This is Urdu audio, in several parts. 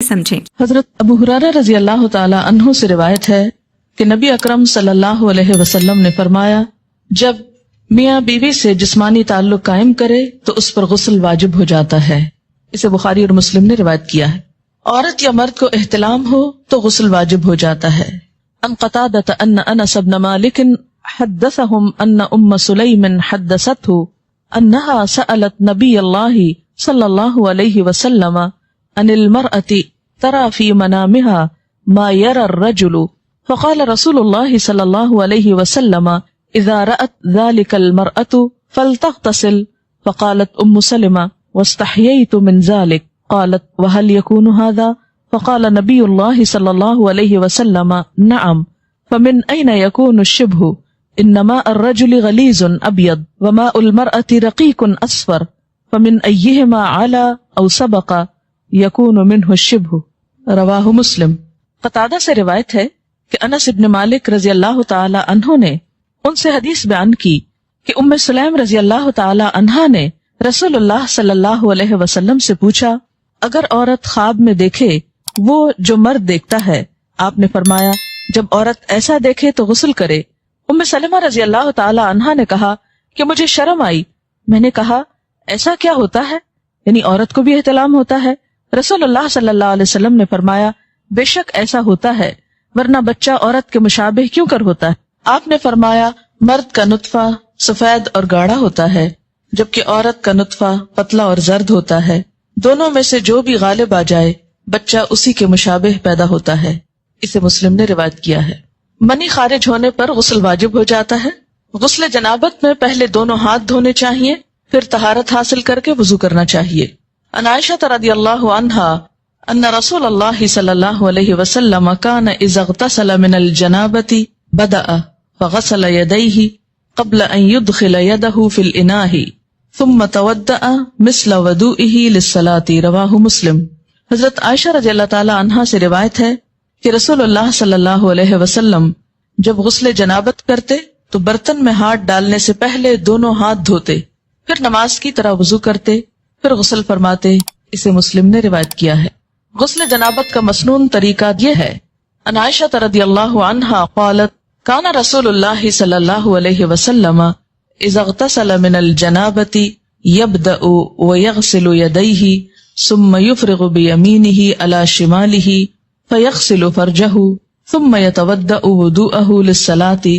سمجھیں۔ حضرت ابو ہریرہ رضی اللہ تعالی عنہ سے روایت ہے کہ نبی اکرم صلی اللہ علیہ وسلم نے فرمایا، جب میاں بیوی سے جسمانی تعلق قائم کرے تو اس پر غسل واجب ہو جاتا ہے۔ اسے بخاری اور مسلم نے روایت کیا ہے۔ عورت یا مرد کو احتلام ہو تو غسل واجب ہو جاتا ہے۔ ان قتادہ ان انس بن مالک حدثهم ان ام سلیم حدثته انها سألت نبی اللہ صلی اللہ علیہ وسلم عن المرأة ترى في منامها ما يرى الرجل فقال رسول الله صلی اللہ علیہ وسلم اذا رأت ذلك المرأة فلتغتسل فقالت ام سلمة واستحييت من ذلك قالت وهل يكون هذا فقال نبي الله صلى الله عليه وسلم نعم فمن أين يكون الشبه إن ماء الرجل غليظ أبيض وماء المرأة رقيق أصفر فمن أيهما على أو سبق يكون منه الشبه رواہ مسلم۔ قتادہ سے روایت ہے کہ انس ابن مالک رضی اللہ تعالی عنہ نے ان سے حدیث بیان کی کہ ام سلیم رضی اللہ تعالی عنہا نے رسول اللہ صلی اللہ علیہ وسلم سے پوچھا، اگر عورت خواب میں دیکھے وہ جو مرد دیکھتا ہے، آپ نے فرمایا جب عورت ایسا دیکھے تو غسل کرے۔ ام سلمہ رضی اللہ تعالی عنہا نے کہا کہ مجھے شرم آئی، میں نے کہا ایسا کیا ہوتا ہے، یعنی عورت کو بھی احتلام ہوتا ہے؟ رسول اللہ صلی اللہ علیہ وسلم نے فرمایا بے شک ایسا ہوتا ہے، ورنہ بچہ عورت کے مشابہ کیوں کر ہوتا ہے؟ آپ نے فرمایا مرد کا نطفہ سفید اور گاڑھا ہوتا ہے جبکہ عورت کا نطفہ پتلا اور زرد ہوتا ہے، دونوں میں سے جو بھی غالب آ جائے بچہ اسی کے مشابہ پیدا ہوتا ہے۔ اسے مسلم نے روایت کیا ہے۔ منی خارج ہونے پر غسل واجب ہو جاتا ہے۔ غسل جنابت میں پہلے دونوں ہاتھ دھونے چاہیے، پھر طہارت حاصل کر کے وضو کرنا چاہیے۔ عن عائشہ رضی اللہ عنہا ان رسول اللہ صلی اللہ علیہ وسلم کان اذا اغتسل من الجنابۃ بدأ فغسل یدیہ قبل ان يدخل يده في الاناء ثم تودأ مثل وضوئه للصلاة رواہ مسلم۔ حضرت عائشہ رضی اللہ تعالی عنہا سے روایت ہے کہ رسول اللہ صلی اللہ علیہ وسلم جب غسل جنابت کرتے تو برتن میں ہاتھ ڈالنے سے پہلے دونوں ہاتھ دھوتے، پھر نماز کی طرح وضو کرتے، پھر غسل فرماتے۔ اسے مسلم نے روایت کیا ہے۔ غسل جنابت کا مسنون طریقہ یہ ہے۔ عن عائشہ رضی اللہ عنہا قالت کان رسول اللہ صلی اللہ علیہ وسلم اذا اغتسل من الجنابۃ یبدأ ویغسل یدیہ ثم يفرغ بيمينه على شماله فيغسل فرجه ثم يتودأ وضوءه للصلاة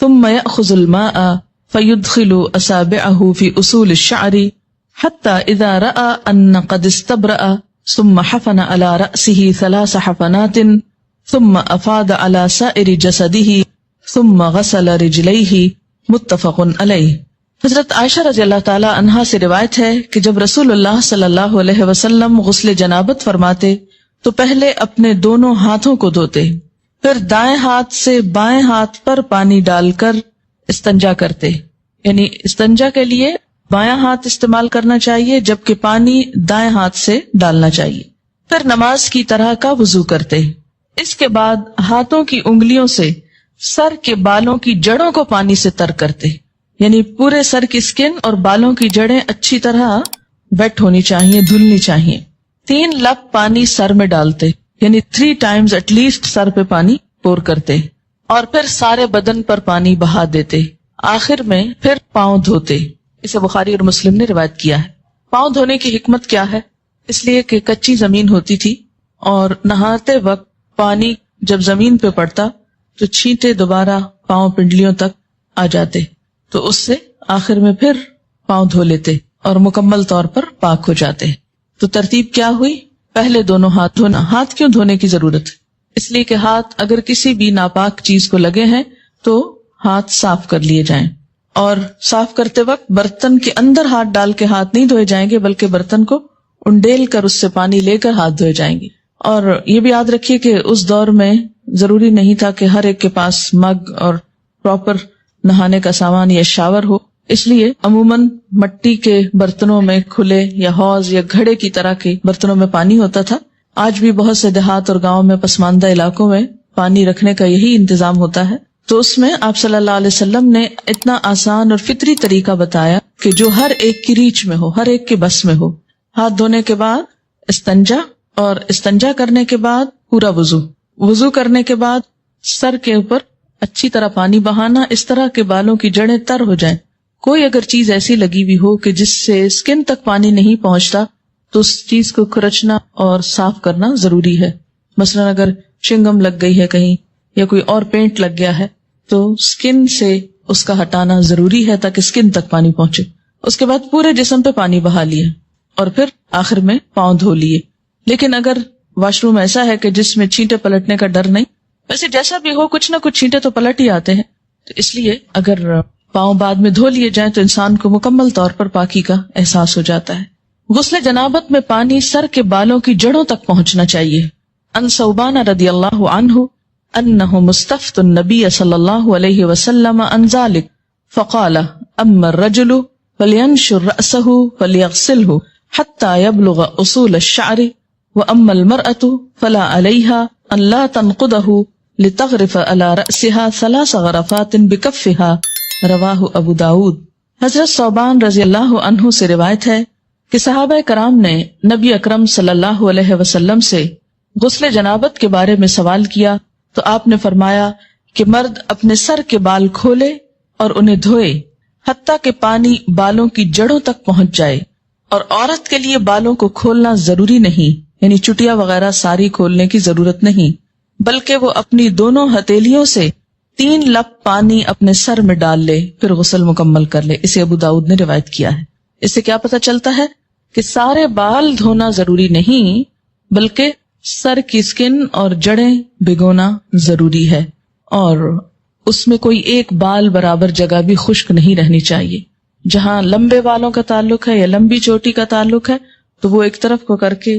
ثم يأخذ الماء فيدخل أصابعه في أصول الشعر حتى إذا رأى أن قد استبرأ ثم حفن على رأسه 3 حفنات ثم أفاض على سائر جسده ثم غسل رجليه متفق علیہ۔ حضرت عائشہ رضی اللہ تعالی عنہا سے روایت ہے کہ جب رسول اللہ صلی اللہ علیہ وسلم غسل جنابت فرماتے تو پہلے اپنے دونوں ہاتھوں کو دھوتے، پھر دائیں ہاتھ سے بائیں ہاتھ پر پانی ڈال کر استنجا کرتے، یعنی استنجا کے لیے بایاں ہاتھ استعمال کرنا چاہیے جبکہ پانی دائیں ہاتھ سے ڈالنا چاہیے، پھر نماز کی طرح کا وضو کرتے۔ اس کے بعد ہاتھوں کی انگلیوں سے سر کے بالوں کی جڑوں کو پانی سے تر کرتے، یعنی پورے سر کی سکن اور بالوں کی جڑیں اچھی طرح ویٹ ہونی چاہیے، دھلنی چاہیے۔ 3 لپ پانی سر میں ڈالتے، یعنی 3 times ایٹ لیسٹ سر پہ پانی پور کرتے، اور پھر سارے بدن پر پانی بہا دیتے، آخر میں پھر پاؤں دھوتے۔ اسے بخاری اور مسلم نے روایت کیا ہے۔ پاؤں دھونے کی حکمت کیا ہے؟ اس لیے کہ کچی زمین ہوتی تھی اور نہاتے وقت پانی جب زمین پہ پڑتا تو چھینٹے دوبارہ پاؤں پنڈلیوں تک آ جاتے، تو اس سے آخر میں پھر پاؤں دھو لیتے اور مکمل طور پر پاک ہو جاتے۔ تو ترتیب کیا ہوئی؟ پہلے دونوں ہاتھ دھونا۔ ہاتھ کیوں دھونے کی ضرورت ہے؟ اس لیے کہ ہاتھ اگر کسی بھی ناپاک چیز کو لگے ہیں تو ہاتھ صاف کر لیے جائیں، اور صاف کرتے وقت برتن کے اندر ہاتھ ڈال کے ہاتھ نہیں دھوئے جائیں گے بلکہ برتن کو انڈیل کر اس سے پانی لے کر ہاتھ دھوئے جائیں گے۔ اور یہ بھی یاد رکھیے کہ اس دور میں ضروری نہیں تھا کہ ہر ایک کے پاس مگ اور پراپر نہانے کا سامان یا شاور ہو، اس لیے عموماً مٹی کے برتنوں میں کھلے یا حوض یا گھڑے کی طرح کے برتنوں میں پانی ہوتا تھا۔ آج بھی بہت سے دیہات اور گاؤں میں پسماندہ علاقوں میں پانی رکھنے کا یہی انتظام ہوتا ہے، تو اس میں آپ صلی اللہ علیہ وسلم نے اتنا آسان اور فطری طریقہ بتایا کہ جو ہر ایک کی ریچ میں ہو، ہر ایک کے بس میں ہو۔ ہاتھ دھونے کے بعد استنجا اور استنجا کرنے کے بعد پورا وضو کرنے کے بعد سر کے اوپر اچھی طرح پانی بہانا، اس طرح کے بالوں کی جڑیں تر ہو جائیں. کوئی اگر چیز ایسی لگی ہوئی ہو کہ جس سے اسکن تک پانی نہیں پہنچتا تو اس چیز کو کھرچنا اور صاف کرنا ضروری ہے. مثلا اگر چنگم لگ گئی ہے کہیں یا کوئی اور پینٹ لگ گیا ہے تو اسکن سے اس کا ہٹانا ضروری ہے تاکہ اسکن تک پانی پہنچے. اس کے بعد پورے جسم پہ پانی بہا لیے اور پھر آخر میں پاؤں دھو لیے. لیکن اگر واش روم ایسا ہے کہ جس میں چھینٹے پلٹنے کا ڈر نہیں، ویسے جیسا بھی ہو کچھ نہ کچھ چھینٹے تو پلٹ ہی آتے ہیں، تو اس لیے اگر پاؤں بعد میں دھو لیے جائیں تو انسان کو مکمل طور پر پاکی کا احساس ہو جاتا ہے. غسل جنابت میں پانی سر کے بالوں کی جڑوں تک پہنچنا چاہیے. ان ثوبان رضی اللہ عنہ انہ مستفت النبی صلی اللہ علیہ وسلم عن ذلک فقال اما الرجل فلینشر رأسہ فلیغسلہ حتی یبلغ اصول الشعر واما المرأة فلا علیہا ان لا تنقدہ لتغرف على رأسها 3 غرفات بکفها رواہ ابو داود. حضرت ثوبان رضی اللہ عنہ سے روایت ہے کہ صحابہ کرام نے نبی اکرم صلی اللہ علیہ وسلم سے غسل جنابت کے بارے میں سوال کیا تو آپ نے فرمایا کہ مرد اپنے سر کے بال کھولے اور انہیں دھوئے حتیٰ کہ پانی بالوں کی جڑوں تک پہنچ جائے، اور عورت کے لیے بالوں کو کھولنا ضروری نہیں، یعنی چٹیا وغیرہ ساری کھولنے کی ضرورت نہیں، بلکہ وہ اپنی دونوں ہتھیلیوں سے 3 لپ پانی اپنے سر میں ڈال لے پھر غسل مکمل کر لے. اسے ابو داؤد نے روایت کیا ہے. اس سے کیا پتہ چلتا ہے کہ سارے بال دھونا ضروری نہیں بلکہ سر کی سکن اور جڑیں بھگونا ضروری ہے، اور اس میں کوئی ایک بال برابر جگہ بھی خشک نہیں رہنی چاہیے. جہاں لمبے بالوں کا تعلق ہے یا لمبی چوٹی کا تعلق ہے تو وہ ایک طرف کو کر کے،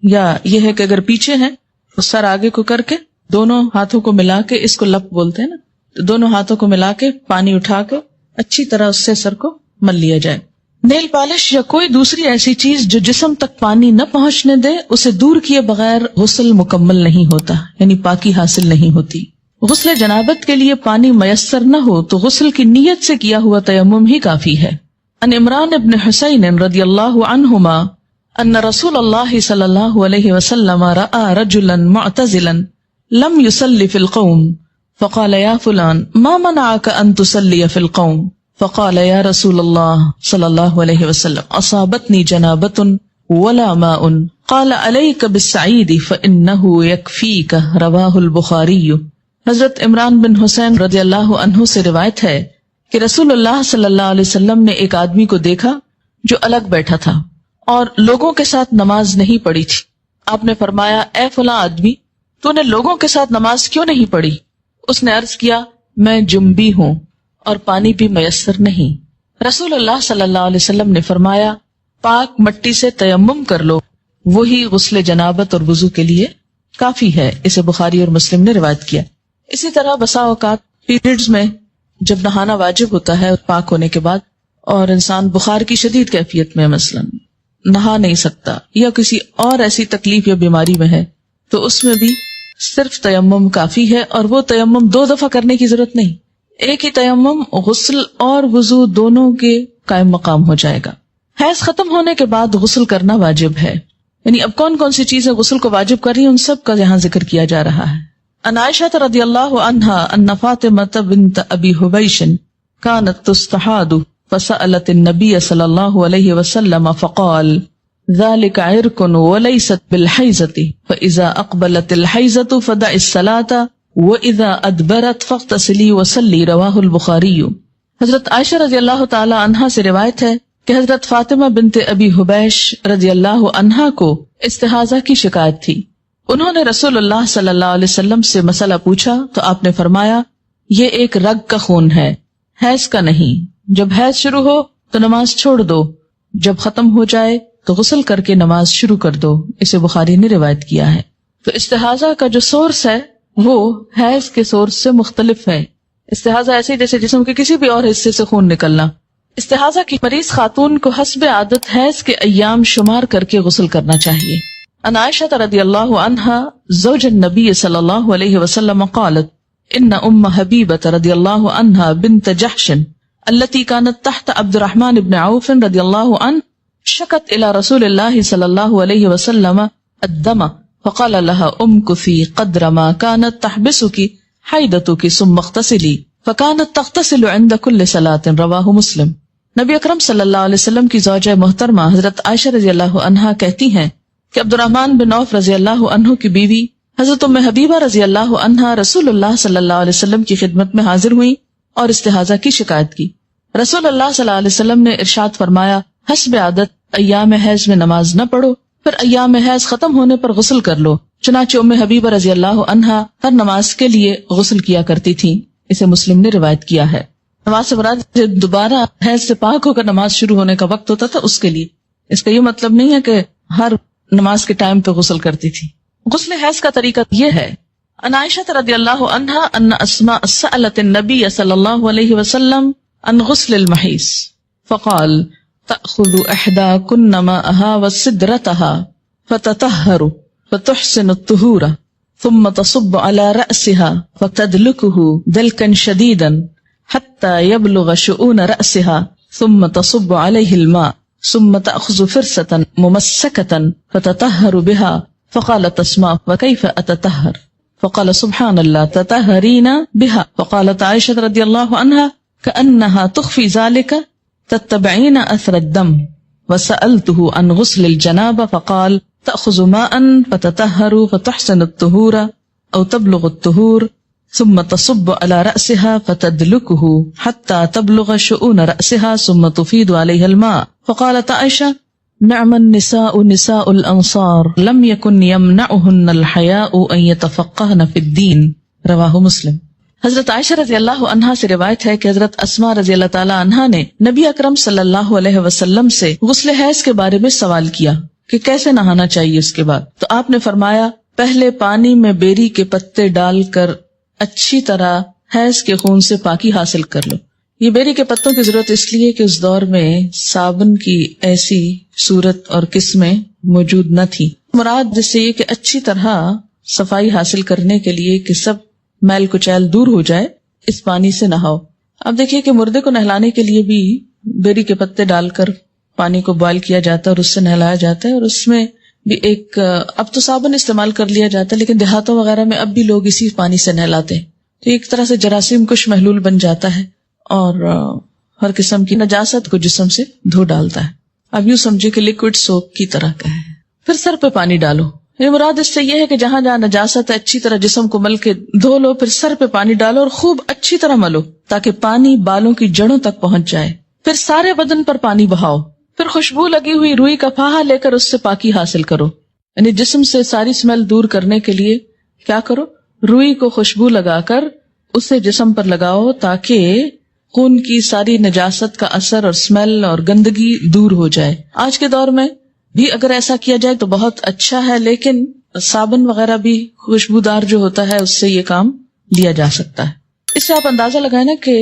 یا یہ ہے کہ اگر پیچھے ہیں تو سر آگے کو کر کے دونوں ہاتھوں کو ملا کے، اس کو لپ بولتے ہیں نا، تو دونوں ہاتھوں کو ملا کے پانی اٹھا کے اچھی طرح اس سے سر کو مل لیا جائے. نیل پالش یا کوئی دوسری ایسی چیز جو جسم تک پانی نہ پہنچنے دے اسے دور کیے بغیر غسل مکمل نہیں ہوتا، یعنی پاکی حاصل نہیں ہوتی. غسل جنابت کے لیے پانی میسر نہ ہو تو غسل کی نیت سے کیا ہوا تیمم ہی کافی ہے. ان عمران ابن حسین رضی اللہ عنہما ان رسول اللہ صلی اللہ علیہ وسلم رأى رجلا معتزلا لم يصلي في القوم فقال يا فلان ما منعك ان تصلي في القوم فقال يا رسول الله صلی اللہ علیہ وسلم اصابتنی جنابۃ ولا ماء قال عليك بالسعید فانه يكفيك رواہ البخاری. حضرت عمران بن حسین رضی اللہ عنہ سے روایت ہے کہ رسول اللہ صلی اللہ علیہ وسلم نے ایک آدمی کو دیکھا جو الگ بیٹھا تھا اور لوگوں کے ساتھ نماز نہیں پڑھی تھی. آپ نے فرمایا اے فلاں آدمی تو نے لوگوں کے ساتھ نماز کیوں نہیں پڑھی؟ اس نے عرض کیا میں جنبی ہوں اور پانی بھی میسر نہیں. رسول اللہ صلی اللہ علیہ وسلم نے فرمایا پاک مٹی سے تیمم کر لو، وہی غسل جنابت اور وضو کے لیے کافی ہے. اسے بخاری اور مسلم نے روایت کیا. اسی طرح بسا اوقات پیریڈز میں جب نہانا واجب ہوتا ہے پاک ہونے کے بعد اور انسان بخار کی شدید کیفیت میں مثلا نہا نہیں سکتا یا کسی اور ایسی تکلیف یا بیماری میں ہے تو اس میں بھی صرف تیمم کافی ہے، اور وہ تیمم 2 دفعہ کرنے کی ضرورت نہیں، ایک ہی تیمم غسل اور وضو دونوں کے قائم مقام ہو جائے گا. حیض ختم ہونے کے بعد غسل کرنا واجب ہے، یعنی اب کون کون سی چیزیں غسل کو واجب کر رہی ہیں ان سب کا یہاں ذکر کیا جا رہا ہے. ان عائشہ رضی اللہ عنہا ان فاطمہ بنت ابی حبیش كانت تستحاض فسألت النبی صلی اللہ علیہ وسلم فقال ذلك عرق وليست بالحیضة فإذا اقبلت الحیضة فدع الصلاة وإذا ادبرت فاغتسلی وصلی رواہ البخاری. حضرت عائشہ رضی اللہ تعالی عنہا سے روایت ہے کہ حضرت فاطمہ بنت ابی حبیش رضی اللہ عنہا کو استحاضہ کی شکایت تھی. انہوں نے رسول اللہ صلی اللہ علیہ وسلم سے مسئلہ پوچھا تو آپ نے فرمایا یہ ایک رگ کا خون ہے، حیض کا نہیں. جب حیض شروع ہو تو نماز چھوڑ دو، جب ختم ہو جائے تو غسل کر کے نماز شروع کر دو. اسے بخاری نے روایت کیا ہے. تو استحاضہ کا جو سورس ہے وہ حیض کے سورس سے مختلف ہے. استحاضہ ایسے جیسے جسم کے کسی بھی اور حصے سے خون نکلنا. استحاضہ کی مریض خاتون کو حسب عادت حیض کے ایام شمار کر کے غسل کرنا چاہیے. ان عائشہ رضی اللہ عنہا زوج النبی صلی اللہ علیہ وسلم قالت ان ام حبیبہ رضی اللہ عنہا بنت جحش التي كانت تحت عبد الرحمن بن عوف رضی اللہ عنہ شکت الى رسول اللہ صلی اللہ علیہ وسلم الدم فقال لها امكثي قدر ما كانت تحبسك حيضتك ثم اغتسلي فكانت تغتسل عند كل صلاة. رواہ مسلم. نبی اکرم صلی اللہ علیہ وسلم کی زوجہ محترمہ حضرت عائشہ رضی اللہ عنہا کہتی ہیں کہ عبد الرحمن بن عوف رضی اللہ عنہ کی بیوی حضرت ام حبیبہ رضی اللہ عنہا رسول اللہ صلی اللہ علیہ وسلم کی خدمت میں حاضر ہوئی اور استحاضہ کی شکایت کی. رسول اللہ صلی اللہ علیہ وسلم نے ارشاد فرمایا حسب عادت ایام حیض میں نماز نہ پڑھو، پھر ایام حیض ختم ہونے پر غسل کر لو. چنانچہ ام حبیبہ رضی اللہ عنہا ہر نماز کے لیے غسل کیا کرتی تھی. اسے مسلم نے روایت کیا ہے. نماز سے مراد دوبارہ حیض سے پاک ہو کر نماز شروع ہونے کا وقت ہوتا تھا اس کے لیے. اس کا یہ مطلب نہیں ہے کہ ہر نماز کے ٹائم پہ غسل کرتی تھی. غسل حیض کا طریقہ یہ ہے. عن عائشہ رضی اللہ عنہا ان اسماء سألت النبی صلی اللہ علیہ وسلم عن غسل المحیض فقال تأخذ احداکن ماءها وسدرتها فتطهر فتحسن الطهور ثم تصب على رأسها فتدلكه دلكا شديدا حتى يبلغ شؤون رأسها ثم تصب عليه الماء ثم تأخذ فرصة ممسكة فتطهر بها. فقالت اسماء وكيف أتطهر؟ فقال سبحان الله تطهرين بها. فقالت عائشة رضي الله عنها كأنها تخفي ذلك تتبعين أثر الدم. وسألته عن غسل الجنابة فقال تأخذ ماء فتطهر فتحسن الطهور أو تبلغ الطهور ثم تصب على رأسها فتدلكه حتى تبلغ شؤون رأسها ثم تفيد عليها الماء. فقالت عائشة نعم النساء نساء الأنصار لم يكن يمنعهن الحياء أن يتفقهن في الدين. رواہ مسلم. حضرت عائشہ رضی اللہ عنہا سے روایت ہے کہ حضرت اسماء رضی اللہ تعالی عنہا نے نبی اکرم صلی اللہ علیہ وسلم سے غسل حیض کے بارے میں سوال کیا کہ کیسے نہانا چاہیے اس کے بعد. تو آپ نے فرمایا پہلے پانی میں بیری کے پتے ڈال کر اچھی طرح حیض کے خون سے پاکی حاصل کر لو. یہ بیری کے پتوں کی ضرورت اس لیے کہ اس دور میں صابن کی ایسی صورت اور قسمیں موجود نہ تھی. مراد جس سے یہ کہ اچھی طرح صفائی حاصل کرنے کے لیے کہ سب میل کچیل دور ہو جائے اس پانی سے نہاؤ. اب دیکھیے کہ مردے کو نہلانے کے لیے بھی بیری کے پتے ڈال کر پانی کو بوائل کیا جاتا ہے اور اس سے نہلایا جاتا ہے. اور اس میں بھی ایک اب تو صابن استعمال کر لیا جاتا ہے لیکن دیہاتوں وغیرہ میں اب بھی لوگ اسی پانی سے نہلاتے ہیں. تو ایک طرح سے جراثیم کش محلول بن جاتا ہے اور ہر قسم کی نجاست کو جسم سے دھو ڈالتا ہے. اب یوں سمجھے کہ لیکوڈ سوپ کی طرح کا ہے. پھر سر پہ پانی ڈالو. یہ مراد اس سے یہ ہے کہ جہاں جہاں نجاست ہے اچھی طرح جسم کو مل کے دھو لو. پھر سر پہ پانی ڈالو اور خوب اچھی طرح ملو تاکہ پانی بالوں کی جڑوں تک پہنچ جائے. پھر سارے بدن پر پانی بہاؤ. پھر خوشبو لگی ہوئی روئی کا پھاہا لے کر اس سے پاکی حاصل کرو. یعنی جسم سے ساری اسمیل دور کرنے کے لیے کیا کرو؟ روئی کو خوشبو لگا کر اسے جسم پر لگاؤ تاکہ خون کی ساری نجاست کا اثر اور اسمیل اور گندگی دور ہو جائے. آج کے دور میں بھی اگر ایسا کیا جائے تو بہت اچھا ہے لیکن صابن وغیرہ بھی خوشبودار جو ہوتا ہے اس سے یہ کام لیا جا سکتا ہے. اس سے آپ اندازہ لگائیں نا کہ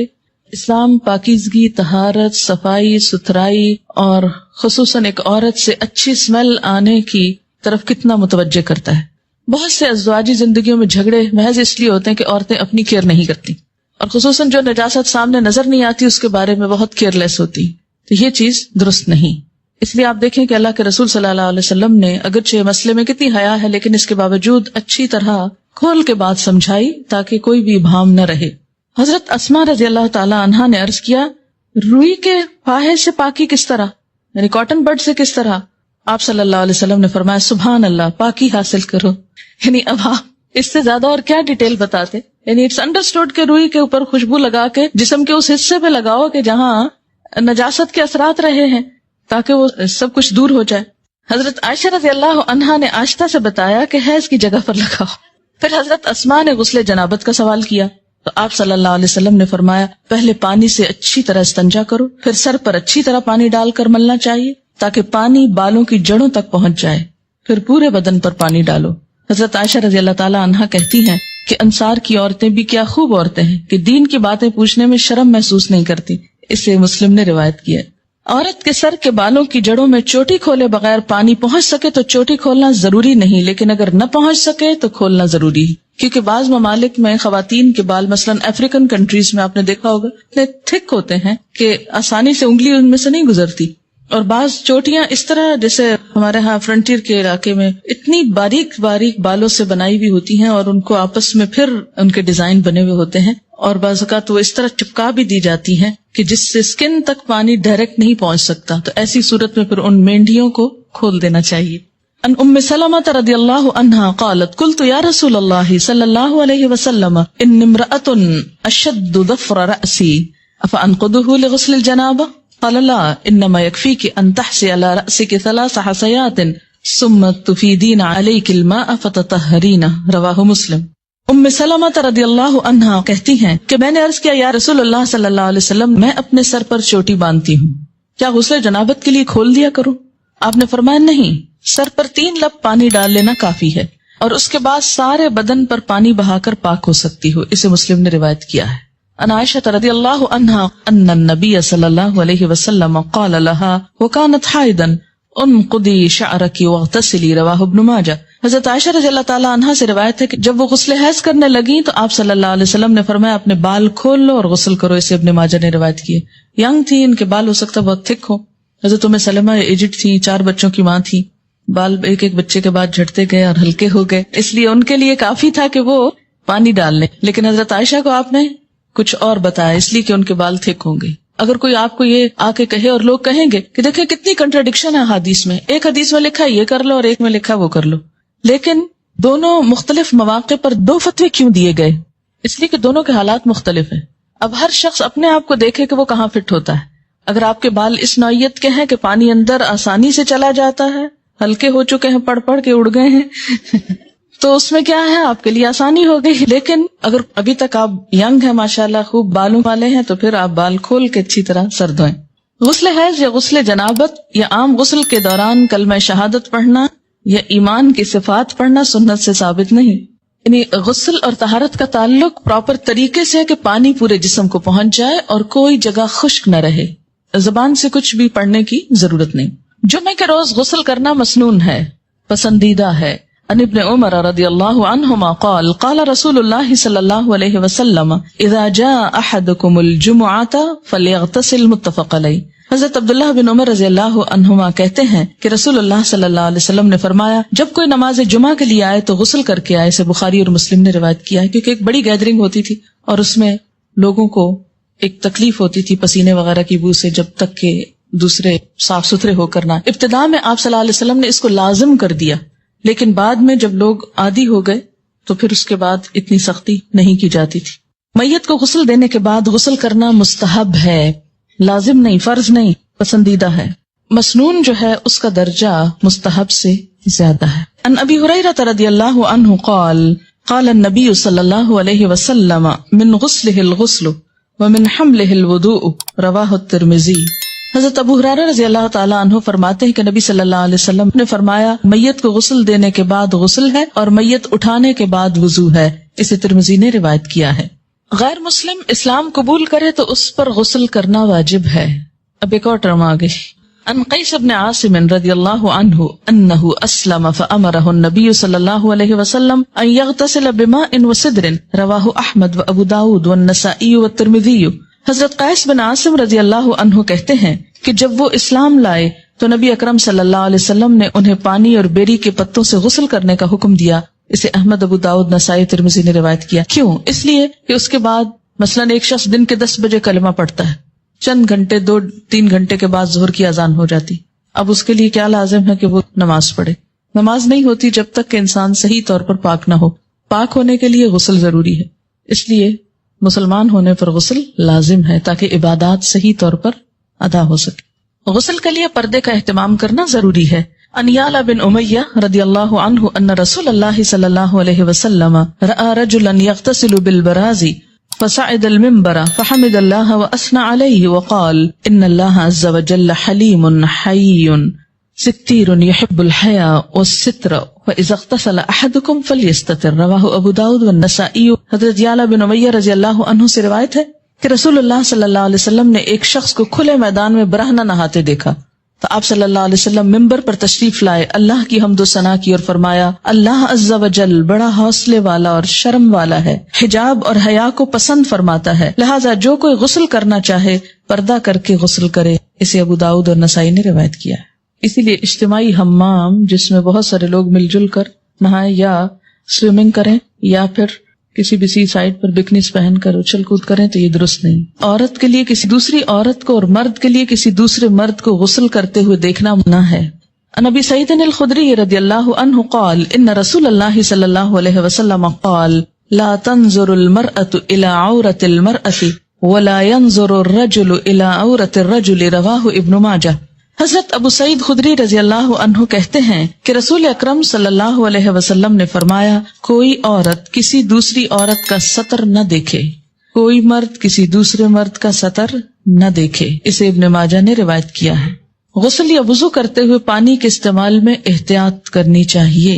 اسلام پاکیزگی، طہارت، صفائی ستھرائی اور خصوصاً ایک عورت سے اچھی اسمیل آنے کی طرف کتنا متوجہ کرتا ہے. بہت سے ازدواجی زندگیوں میں جھگڑے محض اس لیے ہوتے ہیں کہ عورتیں اپنی کیئر نہیں کرتی اور خصوصاً جو نجاست سامنے نظر نہیں آتی اس کے بارے میں بہت کیئر لیس ہوتی. تو یہ چیز درست نہیں. اس لیے آپ دیکھیں کہ اللہ کے رسول صلی اللہ علیہ وسلم نے اگرچہ مسئلے میں کتنی حیا ہے لیکن اس کے باوجود اچھی طرح کھول کے بات سمجھائی تاکہ کوئی بھی ابہام نہ رہے. حضرت اسماء رضی اللہ تعالی عنہا نے عرض کیا روئی کے پھاہے سے پاکی کس طرح، یعنی کاٹن بڈ سے کس طرح؟ آپ صلی اللہ علیہ وسلم نے فرمایا سبحان اللہ، پاکی حاصل کرو. یعنی اب آپ اس سے زیادہ اور کیا ڈیٹیل بتاتے. یعنی اٹس انڈرسٹوڈ کہ روئی کے اوپر خوشبو لگا کے جسم کے اس حصے پہ لگاؤ کہ جہاں نجاست کے اثرات رہے ہیں تاکہ وہ سب کچھ دور ہو جائے. حضرت عائشہ رضی اللہ عنہا نے آشتا سے بتایا کہ حیض کی جگہ پر لگاؤ. پھر حضرت اسماء نے غسل جنابت کا سوال کیا تو آپ صلی اللہ علیہ وسلم نے فرمایا پہلے پانی سے اچھی طرح استنجا کرو، پھر سر پر اچھی طرح پانی ڈال کر ملنا چاہیے تاکہ پانی بالوں کی جڑوں تک پہنچ جائے، پھر پورے بدن پر پانی ڈالو. حضرت عائشہ رضی اللہ تعالی عنہا کہتی ہیں کہ انصار کی عورتیں بھی کیا خوب عورتیں ہیں کہ دین کی باتیں پوچھنے میں شرم محسوس نہیں کرتی. اسے مسلم نے روایت کیا. عورت کے سر کے بالوں کی جڑوں میں چوٹی کھولے بغیر پانی پہنچ سکے تو چوٹی کھولنا ضروری نہیں، لیکن اگر نہ پہنچ سکے تو کھولنا ضروری ہے، کیونکہ بعض ممالک میں خواتین کے بال مثلا افریقن کنٹریز میں آپ نے دیکھا ہوگا اتنے تھک ہوتے ہیں کہ آسانی سے انگلی ان میں سے نہیں گزرتی. اور بعض چوٹیاں اس طرح جیسے ہمارے ہاں فرنٹیئر کے علاقے میں اتنی باریک باریک بالوں سے بنائی ہوئی ہوتی ہیں اور ان کو آپس میں پھر ان کے ڈیزائن بنے ہوئے ہوتے ہیں، اور بعض اوقات وہ اس طرح چپکا بھی دی جاتی ہیں کہ جس سے اسکن تک پانی ڈائریکٹ نہیں پہنچ سکتا، تو ایسی صورت میں پھر ان مینڈیوں کو کھول دینا چاہیے. ان ام سلمۃ رضی اللہ عنہا قالت قلت یا رسول اللہ صلی اللہ علیہ وسلم ان امرأۃ اشد ظفر رأسی افانقضه لغسل الجنابہ قال لا انما يكفيك ان تحسي على رأسك 3 حسيات ثم تفيدين عليك الماء فتطهرين رواہ مسلم. ام سلمہ رضی اللہ عنہا کہتی ہیں کہ میں نے عرض کیا یا رسول اللہ صلی اللہ علیہ وسلم میں اپنے سر پر چوٹی باندھتی ہوں، کیا غسل جنابت کے لیے کھول دیا کروں؟ آپ نے فرمایا نہیں، سر پر 3 لب پانی ڈال لینا کافی ہے اور اس کے بعد سارے بدن پر پانی بہا کر پاک ہو سکتی ہو. اسے مسلم نے روایت کیا ہے. عن عائشہ رضی اللہ عنہا ان النبی صلی اللہ علیہ وسلم قال لها وكانت حائضا انقضی شعرکی واغتسلی رواہ ابن ماجہ. حضرت عائشہ رضی اللہ تعالیٰ عنہا سے روایت ہے کہ جب وہ غسل حیض کرنے لگیں تو آپ صلی اللہ علیہ وسلم نے فرمایا اپنے بال کھول لو اور غسل کرو. اسے ابن ماجہ نے روایت کی. ینگ تھی، ان کے بال ہو سکتا بہت تھک ہو. حضرت ام سلمہ ایجڈ تھی، 4 بچوں کی ماں تھی، بال ایک ایک بچے کے بعد جھڑتے گئے اور ہلکے ہو گئے، اس لیے ان کے لیے کافی تھا کہ وہ پانی ڈال لیں. لیکن حضرت عائشہ کو آپ نے کچھ اور بتایا اس لیے کہ ان کے بال تھک ہوں گے. اگر کوئی آپ کو یہ آ کے کہے اور لوگ کہیں گے کہ دیکھیں کتنی کنٹراڈکشن ہے حدیث میں، ایک حدیث میں لکھا یہ کر لو اور ایک میں لکھا وہ کر لو، لیکن دونوں مختلف مواقع پر 2 فتوے کیوں دیے گئے؟ اس لیے کہ دونوں کے حالات مختلف ہیں. اب ہر شخص اپنے آپ کو دیکھے کہ وہ کہاں فٹ ہوتا ہے. اگر آپ کے بال اس نوعیت کے ہیں کہ پانی اندر آسانی سے چلا جاتا ہے، ہلکے ہو چکے ہیں، پڑھ پڑھ کے اڑ گئے ہیں تو اس میں کیا ہے، آپ کے لیے آسانی ہو گئی. لیکن اگر ابھی تک آپ ینگ ہیں، ماشاءاللہ خوب بالوں والے ہیں، تو پھر آپ بال کھول کے اچھی طرح سر دھوئیں. غسل حیض یا غسل جنابت یا عام غسل کے دوران کلمہ شہادت پڑھنا یا ایمان کی صفات پڑھنا سنت سے ثابت نہیں. یعنی غسل اور طہارت کا تعلق پراپر طریقے سے ہے کہ پانی پورے جسم کو پہنچ جائے اور کوئی جگہ خشک نہ رہے. زبان سے کچھ بھی پڑھنے کی ضرورت نہیں. جمعے کے روز غسل کرنا مسنون ہے، پسندیدہ ہے. عن ابن عمر رضی اللہ عنہما قال قال رسول اللہ صلی اللہ علیہ وسلم اذا جاء احدکم الجمعة فلیغتسل متفق علیہ. حضرت عبداللہ بن عمر رضی اللہ عنہما کہتے ہیں کہ رسول اللہ صلی اللہ علیہ وسلم نے فرمایا جب کوئی نماز جمعہ کے لیے آئے تو غسل کر کے آئے. اسے بخاری اور مسلم نے روایت کیا ہے کیونکہ ایک بڑی گیدرنگ ہوتی تھی اور اس میں لوگوں کو ایک تکلیف ہوتی تھی پسینے وغیرہ کی بو سے، جب تک کہ دوسرے صاف ستھرے ہو کر نہ. ابتدا میں آپ صلی اللہ علیہ وسلم نے اس کو لازم کر دیا، لیکن بعد میں جب لوگ عادی ہو گئے تو پھر اس کے بعد اتنی سختی نہیں کی جاتی تھی. میت کو غسل دینے کے بعد غسل کرنا مستحب ہے، لازم نہیں، فرض نہیں، پسندیدہ ہے. مسنون جو ہے اس کا درجہ مستحب سے زیادہ ہے. ان ابی ہریرہ رضی اللہ عنہ قال قال النبی صلی اللہ علیہ وسلم من غسلہ الغسل ومن حملہ الوضوء رواہ الترمذی. حضرت ابو ہریرہ رضی اللہ تعالیٰ عنہ فرماتے ہیں کہ نبی صلی اللہ علیہ وسلم نے فرمایا میت کو غسل دینے کے بعد غسل ہے اور میت اٹھانے کے بعد وضو ہے. اسے ترمذی نے روایت کیا ہے. غیر مسلم اسلام قبول کرے تو اس پر غسل کرنا واجب ہے. اب ایک اور ٹرم آگے. ان قیس بن عاصم رضی اللہ عنہ انہ اسلم فامرہ النبی صلی اللہ علیہ وسلم ان یغتسل بماء وسدر رواہ احمد و ابو داود والنسائی والترمذی. حضرت قیس بن عاصم رضی اللہ عنہ کہتے ہیں کہ جب وہ اسلام لائے تو نبی اکرم صلی اللہ علیہ وسلم نے انہیں پانی اور بیری کے پتوں سے غسل کرنے کا حکم دیا. اسے احمد، ابو داؤد، نسائی، ترمذی نے روایت کیا. کیوں؟ اس لیے کہ اس کے بعد مثلاً ایک شخص دن کے 10 بجے کلمہ پڑھتا ہے، چند گھنٹے 2-3 گھنٹے کے بعد ظہر کی اذان ہو جاتی. اب اس کے لیے کیا لازم ہے کہ وہ نماز پڑھے. نماز نہیں ہوتی جب تک کہ انسان صحیح طور پر پاک نہ ہو. پاک ہونے کے لیے غسل ضروری ہے، اس لیے مسلمان ہونے پر غسل لازم ہے تاکہ عبادات صحیح طور پر ادا ہو سکے. غسل کے لیے پردے کا اہتمام کرنا ضروری ہے. ان یعلا بن امیہ رضی اللہ عنہ ان رسول اللہ صلی اللہ علیہ وسلم رأى رجلا يغتسل بالبراز فصعد المنبر فحمد الله واثنى عليه وقال ان الله عز وجل حليم حي ستير يحب الحياء والستر فاذا اغتسل احدكم فليستتر رواه ابو داود والنسائی. حضرت یعلا بن امیہ رضی اللہ عنہ سے روایت ہے کہ رسول اللہ صلی اللہ علیہ وسلم نے ایک شخص کو کھلے میدان میں برہنہ نہاتے دیکھا تو آپ صلی اللہ علیہ وسلم منبر پر تشریف لائے، اللہ کی حمد و ثنا کی اور فرمایا اللہ عز و جل بڑا حوصلے والا اور شرم والا ہے، حجاب اور حیا کو پسند فرماتا ہے، لہٰذا جو کوئی غسل کرنا چاہے پردہ کر کے غسل کرے. اسے ابو داؤد اور نسائی نے روایت کیا ہے. اسی لیے اجتماعی حمام جس میں بہت سارے لوگ مل جل کر نہائیں یا سوئمنگ کریں یا پھر کسی بھی سی سائڈ پر بکنیز پہن کر اچھل کود کریں تو یہ درست نہیں. عورت کے لیے کسی دوسری عورت کو اور مرد کے لیے کسی دوسرے مرد کو غسل کرتے ہوئے دیکھنا منع ہے. عن ابی سعید الخدری رضی اللہ عنہ قال ان رسول اللہ صلی اللہ علیہ وسلم قال لا تنظر المرأة الى عورة المرأة ولا ينظر الرجل الى عورة الرجل رواہ ابن ماجہ. حضرت ابو سعید خدری رضی اللہ عنہ کہتے ہیں کہ رسول اکرم صلی اللہ علیہ وسلم نے فرمایا کوئی عورت کسی دوسری عورت کا سطر نہ دیکھے، کوئی مرد کسی دوسرے مرد کا سطر نہ دیکھے. اسے ابن ماجہ نے روایت کیا ہے. غسل یا وضو کرتے ہوئے پانی کے استعمال میں احتیاط کرنی چاہیے.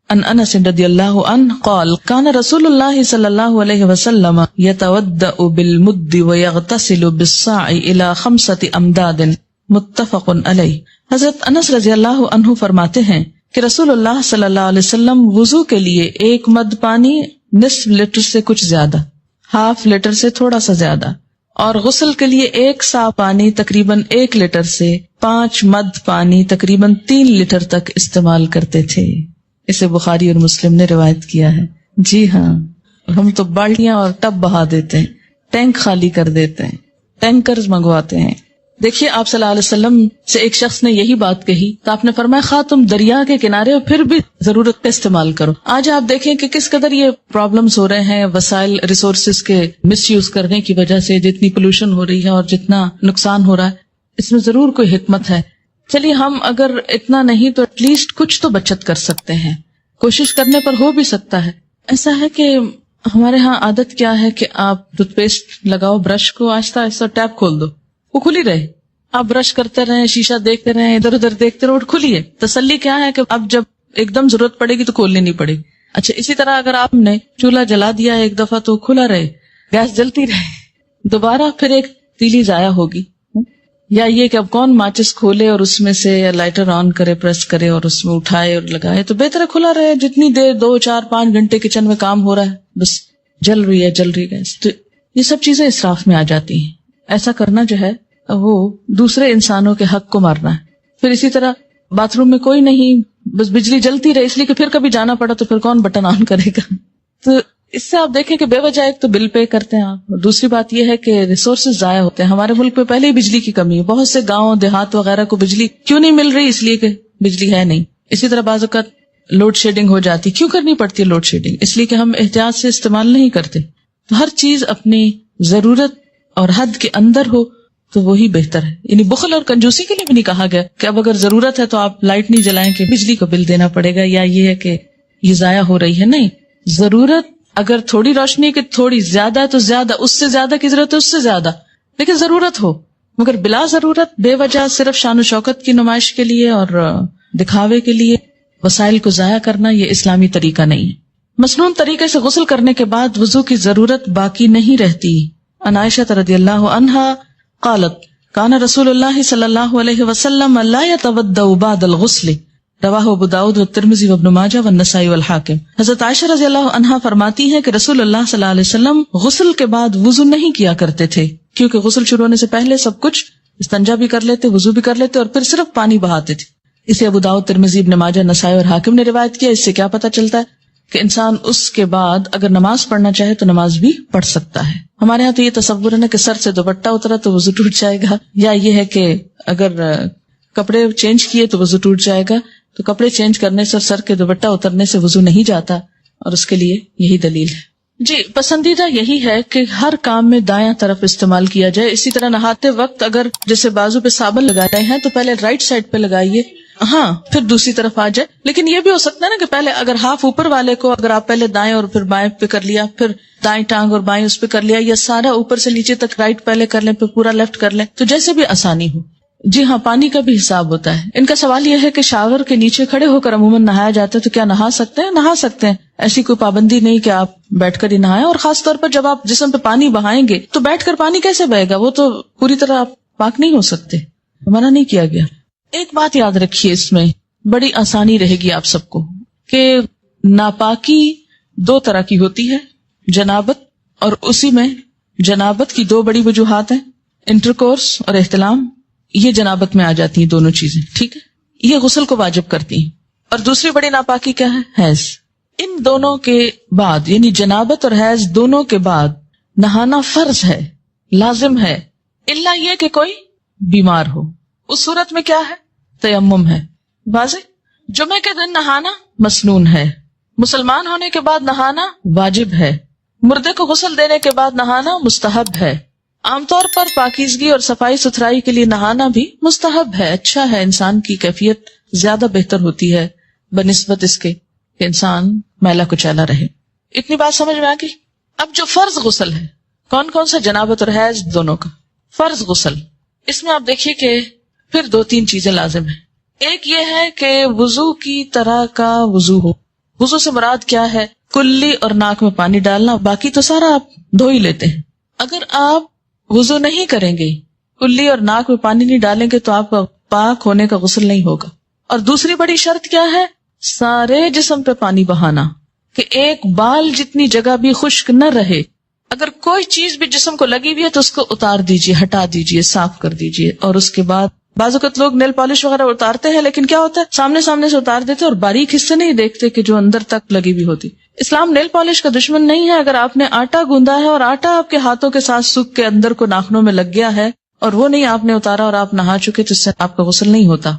ان انس رضی اللہ عنہ قال کان رسول اللہ صلی اللہ علیہ وسلم یتودأ بالمد ویغتسل بالصاع الى 5 امداد متفق علیہ. حضرت انس رضی اللہ عنہ فرماتے ہیں کہ رسول اللہ صلی اللہ علیہ وسلم وضو کے لیے 1 مد پانی نصف لیٹر سے کچھ زیادہ، ½ لیٹر سے تھوڑا سا زیادہ، اور غسل کے لیے 1 سا پانی تقریباً 1 لیٹر سے 5 مد پانی تقریباً 3 لیٹر تک استعمال کرتے تھے. اسے بخاری اور مسلم نے روایت کیا ہے. جی ہاں، ہم تو بالٹیاں اور ٹب بہا دیتے ہیں، ٹینک خالی کر دیتے ہیں، ٹینکرز منگواتے ہیں. دیکھیے آپ صلی اللہ علیہ وسلم سے ایک شخص نے یہی بات کہی تو آپ نے فرمایا خواہ تم دریا کے کنارے ہو پھر بھی ضرورت کا استعمال کرو. آج آپ دیکھیں کہ کس قدر یہ پرابلمز ہو رہے ہیں وسائل ریسورسز کے مس یوز کرنے کی وجہ سے، جتنی پولوشن ہو رہی ہے اور جتنا نقصان ہو رہا ہے. اس میں ضرور کوئی حکمت ہے. چلیے ہم اگر اتنا نہیں تو ایٹ لیسٹ کچھ تو بچت کر سکتے ہیں، کوشش کرنے پر ہو بھی سکتا ہے. ایسا ہے کہ ہمارے ہاں عادت کیا ہے کہ آپ ٹوتھ پیسٹ لگاؤ، برش کو آہستہ آہستہ ٹیپ کھول دو، وہ کھلی رہے، آپ برش کرتے رہیں، شیشہ دیکھتے رہیں، ادھر ادھر دیکھتے رہو، کھلی ہے. تسلی کیا ہے کہ اب جب ایک دم ضرورت پڑے گی تو کھولنی نہیں پڑے گی. اچھا اسی طرح اگر آپ نے چولہا جلا دیا ایک دفعہ تو کھلا رہے، گیس جلتی رہے، دوبارہ پھر ایک تیلی ضائع ہوگی. یا یہ کہ اب کون ماچس کھولے اور اس میں سے یا لائٹر آن کرے، پریس کرے اور اس میں اٹھائے اور لگائے، تو بہتر ہے کھلا رہے. جتنی دیر 2 4 5 گھنٹے کچن میں کام ہو رہا ہے بس جل رہی ہے گیس، تو یہ سب چیزیں اسراف میں آ جاتی ہیں. ایسا کرنا جو ہے وہ دوسرے انسانوں کے حق کو مارنا ہے. پھر اسی طرح باتھ روم میں کوئی نہیں، بس بجلی جلتی رہے، اس لیے کہ پھر کبھی جانا پڑا تو پھر کون بٹن آن کرے گا. تو اس سے آپ دیکھیں کہ بے وجہ ایک تو بل پے کرتے ہیں آپ، دوسری بات یہ ہے کہ ریسورسز ضائع ہوتے ہیں. ہمارے ملک میں پہلے ہی بجلی کی کمی ہے، بہت سے گاؤں دیہات وغیرہ کو بجلی کیوں نہیں مل رہی؟ اس لیے کہ بجلی ہے نہیں. اسی طرح بعض اوقات لوڈ شیڈنگ ہو جاتی. کیوں کرنی پڑتی ہے لوڈ شیڈنگ؟ اس لیے کہ ہم احتیاط سے استعمال نہیں کرتے. تو ہر چیز اپنی ضرورت اور حد کے اندر ہو تو وہی بہتر ہے. یعنی بخل اور کنجوسی کے لیے بھی نہیں کہا گیا کہ اب اگر ضرورت ہے تو آپ لائٹ نہیں جلائیں کہ بجلی کا بل دینا پڑے گا، یا یہ ہے کہ یہ ضائع ہو رہی ہے. نہیں، ضرورت اگر تھوڑی روشنی کی تھوڑی زیادہ ہے تو زیادہ، اس سے زیادہ کی ضرورت ہے اس سے زیادہ، لیکن ضرورت ہو. مگر بلا ضرورت بے وجہ صرف شان و شوکت کی نمائش کے لیے اور دکھاوے کے لیے وسائل کو ضائع کرنا یہ اسلامی طریقہ نہیں ہے. مسنون طریقے سے غسل کرنے کے بعد وضو کی ضرورت باقی نہیں رہتی. عن عائشہ رضی اللہ عنہا قالت کان رسول اللہ صلی اللہ علیہ وسلم لا يتودع بعد الغسل رواہ ابو داؤد والترمذی وابن ماجہ والنسائی والحاکم. حضرت عائشہ رضی اللہ عنہا فرماتی ہیں کہ رسول اللہ صلی اللہ علیہ وسلم غسل کے بعد وضو نہیں کیا کرتے تھے، کیونکہ غسل شروع ہونے سے پہلے سب کچھ استنجا بھی کر لیتے، وضو بھی کر لیتے اور پھر صرف پانی بہاتے تھے. اسے ابو داؤد، ترمذی، ابن ماجہ، نسائی اور حاکم نے روایت کیا. اس سے کیا پتہ چلتا ہے کہ انسان اس کے بعد اگر نماز پڑھنا چاہے تو نماز بھی پڑھ سکتا ہے. ہمارے ہاں تو یہ تصور ہے نا کہ سر سے دوپٹہ اترا تو وضو ٹوٹ جائے گا، یا یہ ہے کہ اگر کپڑے چینج کیے تو وضو ٹوٹ جائے گا. تو کپڑے چینج کرنے سے اور سر کے دوپٹہ اترنے سے وضو نہیں جاتا، اور اس کے لیے یہی دلیل ہے. جی پسندیدہ یہی ہے کہ ہر کام میں دایاں طرف استعمال کیا جائے. اسی طرح نہاتے وقت اگر جیسے بازو پہ صابن لگا رہے ہیں تو پہلے رائٹ سائڈ پہ لگائیے، ہاں پھر دوسری طرف آ جائے. لیکن یہ بھی ہو سکتا ہے نا کہ پہلے اگر ہاف اوپر والے کو اگر آپ پہلے دائیں اور پھر بائیں پہ کر لیا، پھر دائیں ٹانگ اور بائیں اس پہ کر لیا، یا سارا اوپر سے نیچے تک رائٹ پہلے کر لیں پھر پورا لیفٹ کر لیں، تو جیسے بھی آسانی ہو. جی ہاں، پانی کا بھی حساب ہوتا ہے. ان کا سوال یہ ہے کہ شاور کے نیچے کھڑے ہو کر عموماً نہایا جاتا ہے تو کیا نہا سکتے ہیں؟ نہا سکتے ہیں، ایسی کوئی پابندی نہیں کہ آپ بیٹھ کر ہی نہائیں. اور خاص طور پر جب آپ جسم پہ پانی بہائیں گے تو بیٹھ کر پانی کیسے بہے گا؟ وہ تو پوری طرح آپ پاک نہیں ہو سکتے، منع نہیں کیا گیا. ایک بات یاد رکھیے، اس میں بڑی آسانی رہے گی آپ سب کو کہ ناپاکی 2 طرح کی ہوتی ہے، جنابت، اور اسی میں جنابت کی 2 بڑی وجوہات ہیں، انٹرکورس اور احتلام. یہ جنابت میں آ جاتی ہیں دونوں چیزیں، ٹھیک ہے، یہ غسل کو واجب کرتی ہیں. اور دوسری بڑی ناپاکی کیا ہے؟ حیض. ان دونوں کے بعد یعنی جنابت اور حیض دونوں کے بعد نہانا فرض ہے، لازم ہے، الا یہ کہ کوئی بیمار ہو. اس صورت میں کیا ہے؟ تیمم ہے. واضح. جمعے کے دن نہانا مسنون ہے، مسلمان ہونے کے بعد نہانا واجب ہے، مردے کو غسل دینے کے بعد نہانا مستحب ہے. عام طور پر پاکیزگی اور صفائی ستھرائی کے لیے نہانا بھی مستحب ہے، اچھا ہے، انسان کی کیفیت زیادہ بہتر ہوتی ہے بنسبت اس کے کہ انسان میلا کچیلا رہے. اتنی بات سمجھ میں آ گئی. اب جو فرض غسل ہے، کون کون سا؟ جنابت اور حیض دونوں کا فرض غسل. اس میں آپ دیکھیے کہ پھر 2-3 چیزیں لازم ہیں. ایک یہ ہے کہ وضو کی طرح کا وضو ہو. وضو سے مراد کیا ہے؟ کلی اور ناک میں پانی ڈالنا، باقی تو سارا آپ دھو ہی لیتے ہیں. اگر آپ وضو نہیں کریں گے، کلی اور ناک میں پانی نہیں ڈالیں گے، تو آپ کا پاک ہونے کا غسل نہیں ہوگا. اور دوسری بڑی شرط کیا ہے؟ سارے جسم پہ پانی بہانا، کہ ایک بال جتنی جگہ بھی خشک نہ رہے. اگر کوئی چیز بھی جسم کو لگی ہوئی ہے تو اس کو اتار دیجئے، ہٹا دیجئے، صاف کر دیجئے. اور اس کے بعد بعض اوقات لوگ نیل پالش وغیرہ اتارتے ہیں، لیکن کیا ہوتا ہے سامنے سے اتار دیتے اور باریک حصے نہیں دیکھتے کہ جو اندر تک لگی ہوئی ہوتی. اسلام نیل پالش کا دشمن نہیں ہے. اگر آپ نے آٹا گوندا ہے اور آٹا آپ کے ہاتھوں کے ساتھ سوکھ کے اندر کو ناخنوں میں لگ گیا ہے اور وہ نہیں آپ نے اتارا اور آپ نہا چکے، تو اس سے آپ کا غسل نہیں ہوتا.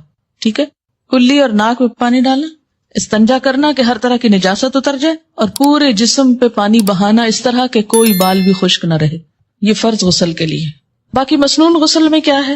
ٹھیک ہے. کلی اور ناک میں پانی ڈالنا، استنجا کرنا کہ ہر طرح کی نجاست اتر جائے، اور پورے جسم پہ پانی بہانا اس طرح کہ کوئی بال بھی خشک نہ رہے. یہ فرض غسل کے لیے. باقی مسنون غسل میں کیا ہے؟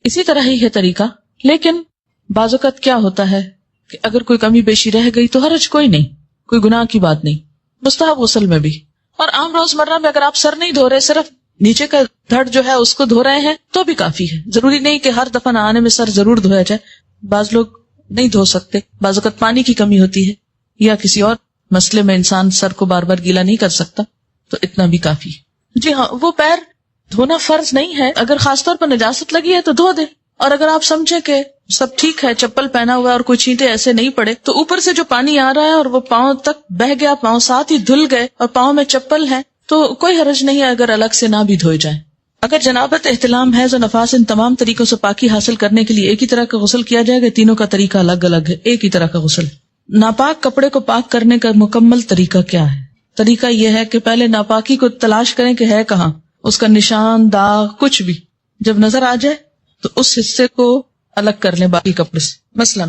اسی طرح ہی ہے طریقہ، لیکن بعض اوقات کیا ہوتا ہے کہ اگر کوئی کمی بیشی رہ گئی تو حرج کوئی نہیں، کوئی گناہ کی بات نہیں. مستحب غسل میں بھی. اور عام روزمرہ میں اگر آپ سر نہیں دھو رہے، صرف نیچے کا دھڑ جو ہے اس کو دھو رہے ہیں تو بھی کافی ہے. ضروری نہیں کہ ہر دفعہ نہانے میں سر ضرور دھویا جائے. بعض لوگ نہیں دھو سکتے، بعض اوقات پانی کی کمی ہوتی ہے یا کسی اور مسئلے میں انسان سر کو بار بار گیلا نہیں کر سکتا، تو اتنا بھی کافی ہے. جی ہاں، وہ پیر دھونا فرض نہیں ہے. اگر خاص طور پر نجاست لگی ہے تو دھو دیں. اور اگر آپ سمجھے کہ سب ٹھیک ہے، چپل پہنا ہوا ہے اور کوئی چینٹے ایسے نہیں پڑے، تو اوپر سے جو پانی آ رہا ہے اور وہ پاؤں تک بہ گیا، پاؤں ساتھ ہی دھل گئے اور پاؤں میں چپل ہے، تو کوئی حرج نہیں ہے اگر الگ سے نہ بھی دھوئے جائیں. اگر جنابت، احتلام، حیض و نفاس ان تمام طریقوں سے پاکی حاصل کرنے کے لیے ایک ہی طرح کا غسل کیا جائے گا، تینوں کا طریقہ الگ الگ ہے، ایک ہی طرح کا غسل. ناپاک کپڑے کو پاک کرنے کا مکمل طریقہ کیا ہے؟ طریقہ یہ ہے کہ پہلے ناپاکی کو تلاش کریں کہ ہے کہاں، اس کا نشان، داغ، کچھ بھی جب نظر آ جائے تو اس حصے کو الگ کر لیں باقی کپڑے سے. مثلا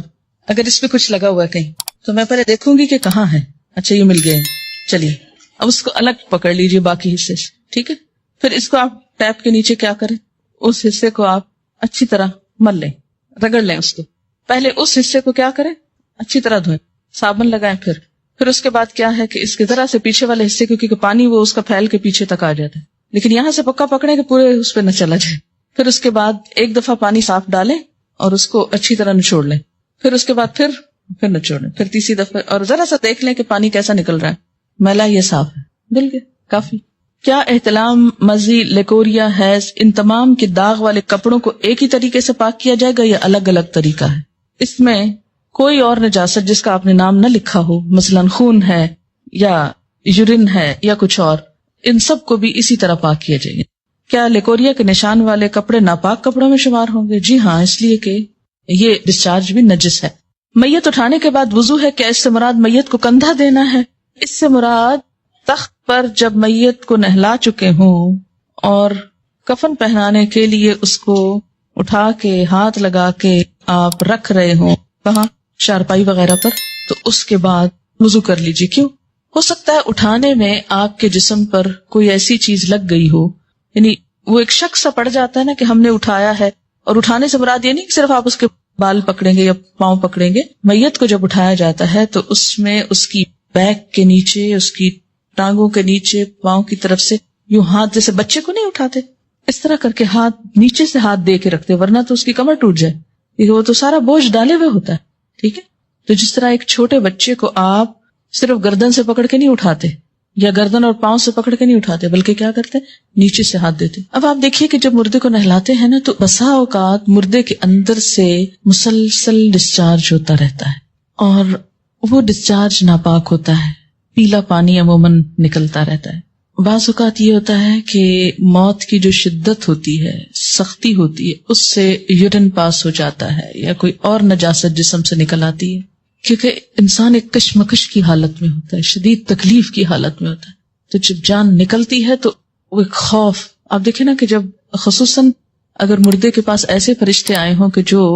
اگر اس پہ کچھ لگا ہوا ہے کہیں، تو میں پہلے دیکھوں گی کہ کہاں ہے. اچھا یہ مل گئے، چلیے اب اس کو الگ پکڑ لیجئے باقی حصے سے. ٹھیک ہے. پھر اس کو آپ ٹیپ کے نیچے کیا کریں، اس حصے کو آپ اچھی طرح مل لیں، رگڑ لیں اس کو. پہلے اس حصے کو کیا کریں، اچھی طرح دھوئیں، صابن لگائیں. پھر اس کے بعد کیا ہے کہ اس کے ذرا سے پیچھے والے حصے کیونکہ پانی وہ اس کا پھیل کے پیچھے تک آ جاتا ہے، لیکن یہاں سے پکا پکڑیں کہ پورے اس پہ نہ چلا جائے. پھر اس کے بعد ایک دفعہ پانی صاف ڈالیں اور اس کو اچھی طرح نچوڑ لیں. پھر اس کے بعد پھر نچوڑیں. پھر تیسری دفعہ اور ذرا سا دیکھ لیں کہ پانی کیسا نکل رہا ہے، میلا یہ صاف ہے، دل کے کافی. کیا احتلام، مزی، لیکوریا، حیض ان تمام کے داغ والے کپڑوں کو ایک ہی طریقے سے پاک کیا جائے گا یا الگ الگ طریقہ ہے؟ اس میں کوئی اور نجاست جس کا آپ نے نام نہ لکھا ہو، مثلا خون ہے یا یورین ہے یا کچھ اور، ان سب کو بھی اسی طرح پاک کیا جائے. کیا لیکوریا کے نشان والے کپڑے ناپاک کپڑوں میں شمار ہوں گے؟ جی ہاں، اس لیے کہ یہ ڈسچارج بھی نجس ہے. میت اٹھانے کے بعد وضو ہے، کیا اس سے مراد میت کو کندھا دینا ہے؟ اس سے مراد تخت پر جب میت کو نہلا چکے ہوں اور کفن پہنانے کے لیے اس کو اٹھا کے ہاتھ لگا کے آپ رکھ رہے ہوں، کہاں، چارپائی وغیرہ پر، تو اس کے بعد وضو کر لیجیے. کیوں؟ ہو سکتا ہے اٹھانے میں آپ کے جسم پر کوئی ایسی چیز لگ گئی ہو، یعنی وہ ایک شخص سا پڑ جاتا ہے نا کہ ہم نے اٹھایا ہے. اور اٹھانے سے مراد یہ نہیں کہ صرف آپ اس کے بال پکڑیں گے یا پاؤں پکڑیں گے. میت کو جب اٹھایا جاتا ہے تو اس میں اس کی بیک کے نیچے، اس کی ٹانگوں کے نیچے، پاؤں کی طرف سے یوں ہاتھ، جیسے بچے کو نہیں اٹھاتے اس طرح کر کے ہاتھ نیچے سے ہاتھ دے کے رکھتے، ورنہ تو اس کی کمر ٹوٹ جائے، کیونکہ وہ تو سارا بوجھ ڈالے ہوئے ہوتا ہے. ٹھیک ہے. تو جس طرح ایک چھوٹے بچے کو آپ صرف گردن سے پکڑ کے نہیں اٹھاتے یا گردن اور پاؤں سے پکڑ کے نہیں اٹھاتے، بلکہ کیا کرتے، نیچے سے ہاتھ دیتے. اب آپ دیکھیے کہ جب مردے کو نہلاتے ہیں نا، تو بسا اوقات مردے کے اندر سے مسلسل ڈسچارج ہوتا رہتا ہے اور وہ ڈسچارج ناپاک ہوتا ہے. پیلا پانی عموماً نکلتا رہتا ہے. بعض اوقات یہ ہوتا ہے کہ موت کی جو شدت ہوتی ہے، سختی ہوتی ہے، اس سے یورین پاس ہو جاتا ہے یا کوئی اور نجاست جسم سے نکل آتی ہے، کیونکہ انسان ایک کشمکش کی حالت میں ہوتا ہے، شدید تکلیف کی حالت میں ہوتا ہے. تو جب جان نکلتی ہے تو وہ ایک خوف، آپ دیکھیں نا کہ جب خصوصاً اگر مردے کے پاس ایسے فرشتے آئے ہوں کہ جو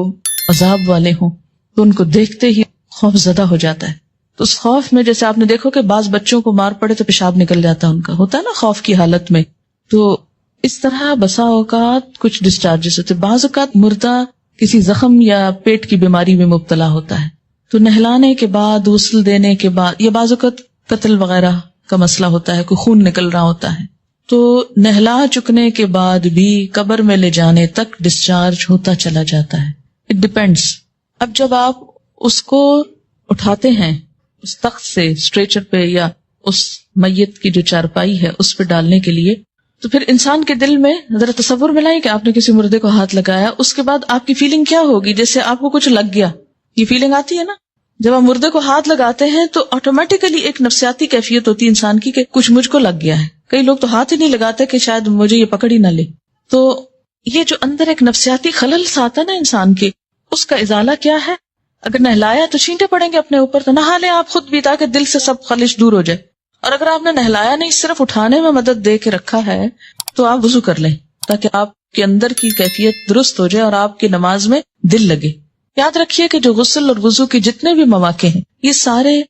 عذاب والے ہوں تو ان کو دیکھتے ہی خوف زدہ ہو جاتا ہے. تو اس خوف میں جیسے آپ نے دیکھو کہ بعض بچوں کو مار پڑے تو پیشاب نکل جاتا ہے، ان کا ہوتا ہے نا خوف کی حالت میں. تو اس طرح بسا اوقات کچھ ڈسچارجز ہوتے، بعض اوقات مردہ کسی زخم یا پیٹ کی بیماری میں مبتلا ہوتا ہے، تو نہلانے کے بعد، غسل دینے کے بعد، یا بعض اوقات قتل وغیرہ کا مسئلہ ہوتا ہے، کوئی خون نکل رہا ہوتا ہے، تو نہلا چکنے کے بعد بھی قبر میں لے جانے تک ڈسچارج ہوتا چلا جاتا ہے. It depends. اب جب آپ اس کو اٹھاتے ہیں اس تخت سے اسٹریچر پہ یا اس میت کی جو چارپائی ہے اس پہ ڈالنے کے لیے، تو پھر انسان کے دل میں ذرا تصور ملائیں کہ آپ نے کسی مردے کو ہاتھ لگایا، اس کے بعد آپ کی فیلنگ کیا ہوگی؟ جیسے آپ کو کچھ لگ گیا، یہ فیلنگ آتی ہے نا جب آپ مردے کو ہاتھ لگاتے ہیں، تو آٹومیٹیکلی ایک نفسیاتی کیفیت ہوتی ہے انسان کی کہ کچھ مجھ کو لگ گیا ہے. کئی لوگ تو ہاتھ ہی نہیں لگاتے کہ شاید مجھے یہ پکڑ ہی نہ لے. تو یہ جو اندر ایک نفسیاتی خلل آتا نا انسان کے، اس کا ازالہ کیا ہے؟ اگر نہلایا تو چھینٹے پڑیں گے اپنے اوپر، تو نہا لیں آپ خود بھی تاکہ دل سے سب خلش دور ہو جائے. اور اگر آپ نے نہلایا نہیں، صرف اٹھانے میں مدد دے کے رکھا ہے، تو آپ وضو کر لیں تاکہ آپ کے اندر کی کیفیت درست ہو جائے اور آپ کی نماز میں دل لگے. یاد رکھیے کہ جو غسل اور وضو کے جتنے بھی مواقع ہیں، یہ سارے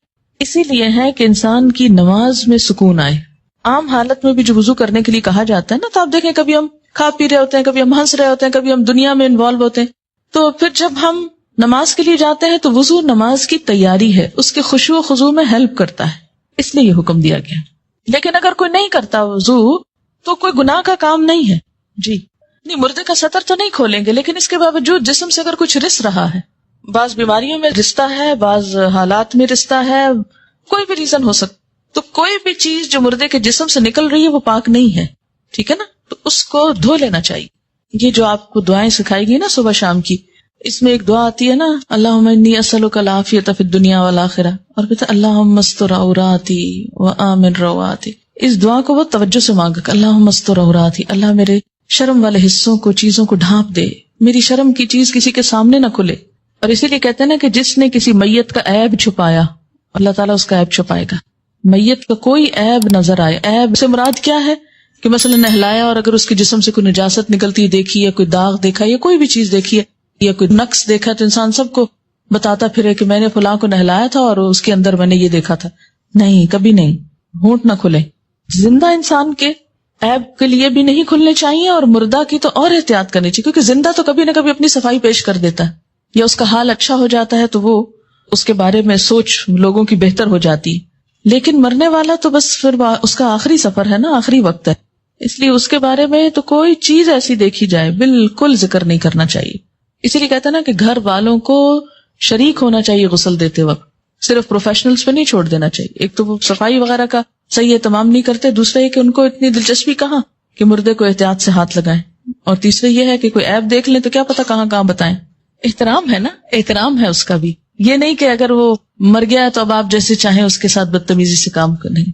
اسی لیے ہیں کہ انسان کی نماز میں سکون آئے. عام حالت میں بھی جو وضو کرنے کے لیے کہا جاتا ہے نا، تو آپ دیکھیں کبھی ہم کھا پی رہے ہوتے ہیں، کبھی ہم ہنس رہے ہوتے ہیں، کبھی ہم دنیا میں انوالو ہوتے ہیں، تو پھر جب ہم نماز کے لیے جاتے ہیں تو وضو نماز کی تیاری ہے، اس کے خشوع و خضوع میں ہیلپ کرتا ہے، اس لیے یہ حکم دیا گیا. لیکن اگر کوئی نہیں کرتا وضو تو کوئی گناہ کا کام نہیں ہے. جی نہیں، مردے کا سطر تو نہیں کھولیں گے، لیکن اس کے باوجود جسم سے اگر کچھ رس رہا ہے، بعض بیماریوں میں رستا ہے، بعض حالات میں رستا ہے، کوئی بھی ریزن ہو سکتا، تو کوئی بھی چیز جو مردے کے جسم سے نکل رہی ہے وہ پاک نہیں ہے، ٹھیک ہے نا، تو اس کو دھو لینا چاہیے. یہ جو آپ کو دعائیں سکھائی گئی نا صبح شام کی، اس میں ایک دعا آتی ہے نا، اللہم انی اسألک العافیۃ فی الدنیا والآخرہ، اور کہتے ہیں اللہم استر عوراتی وآمن رواتی. اس دعا کو وہ توجہ سے مانگا کہ اللہم استر عوراتی، اللہ میرے شرم والے حصوں کو، چیزوں کو ڈھانپ دے، میری شرم کی چیز کسی کے سامنے نہ کھلے. اور اسی لیے کہتے ہیں نا کہ جس نے کسی میت کا عیب چھپایا، اللہ تعالیٰ اس کا عیب چھپائے گا. میت کا کوئی عیب نظر آئے، عیب سے مراد کیا ہے کہ مثلا نہلایا اور اگر اس کے جسم سے کوئی نجاست نکلتی دیکھی، یا کوئی داغ دیکھا، یا کوئی بھی چیز دیکھی ہے، یا کوئی نقص دیکھا، تو انسان سب کو بتاتا پھرے کہ میں نے فلاں کو نہلایا تھا اور اس کے اندر میں نے یہ دیکھا تھا. نہیں، کبھی نہیں، ہونٹ نہ کھلے. زندہ انسان کے عیب کے لیے بھی نہیں کھلنے چاہیے، اور مردہ کی تو اور احتیاط کرنی چاہیے، کیونکہ زندہ تو کبھی نہ کبھی اپنی صفائی پیش کر دیتا ہے، یا اس کا حال اچھا ہو جاتا ہے تو وہ اس کے بارے میں سوچ لوگوں کی بہتر ہو جاتی ہے. لیکن مرنے والا تو بس پھر اس کا آخری سفر ہے نا، آخری وقت ہے، اس لیے اس کے بارے میں تو کوئی چیز ایسی دیکھی جائے بالکل ذکر نہیں کرنا چاہیے. اسی لیے کہتے ہیں نا کہ گھر والوں کو شریک ہونا چاہیے غسل دیتے وقت، صرف پروفیشنلز پہ نہیں چھوڑ دینا چاہیے. ایک تو وہ صفائی وغیرہ کا صحیح اہتمام نہیں کرتے، دوسرا یہ کہ ان کو اتنی دلچسپی کہاں کہ مردے کو احتیاط سے ہاتھ لگائیں، اور تیسرا یہ ہے کہ کوئی عیب دیکھ لیں تو کیا پتا کہاں کہاں بتائیں. احترام ہے نا، احترام ہے اس کا بھی، یہ نہیں کہ اگر وہ مر گیا ہے تو اب آپ جیسے چاہیں اس کے ساتھ بدتمیزی سے کام کریں،